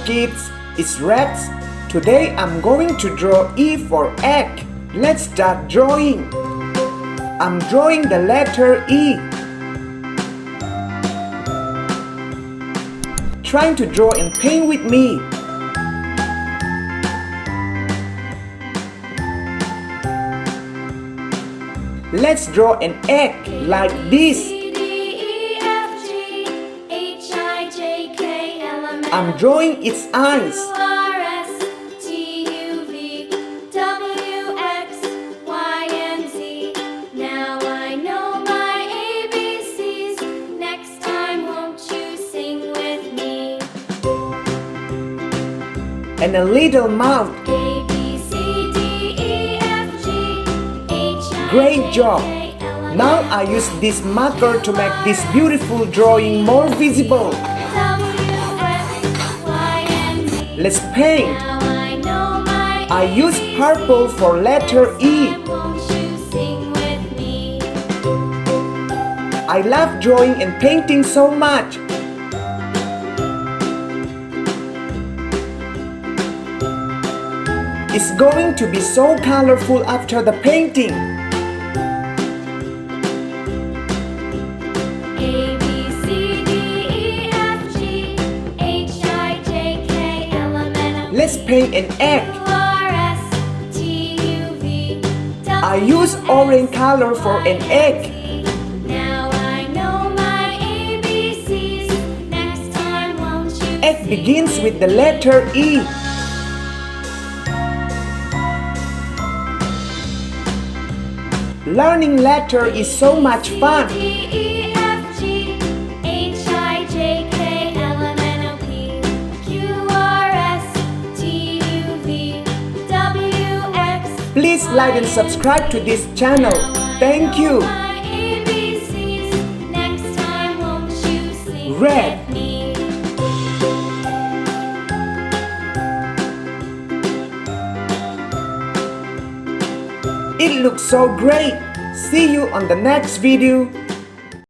kids, it's Rex. Today I'm going to draw E for egg. Let's start drawing. I'm drawing the letter E. Trying to draw and paint with me. Let's draw an egg like this. I'm drawing its eyes. Now I know my ABCs. Next time, won't you sing with me? And a little mouth. A, B, C, D, E, F, G, H, I, Great job! J, K, L, M, Now I use this marker to make this beautiful drawing more visible. Let's paint. Now I know my I use purple for letter E. won't you sing with me? I love drawing and painting so much. It's going to be so colorful after the painting. A, B, C, D, E, F, G, H, I, J, K, L, M, N, O, P, Let's paint an egg. Q, R, S, T, U, V, W, I use orange color for an egg. Now I know my ABCs. Next time, won't you Egg sing begins with the letter E. Learning letter is so much fun. D, E, F, G, H, I, J, K, L, M, N, O, P, Q, R, S, T, U, V, W, X. Please like and subscribe to this channel. Thank you. My ABCs. Next time, won't you sing Red. with me? It looks so great. See you on the next video.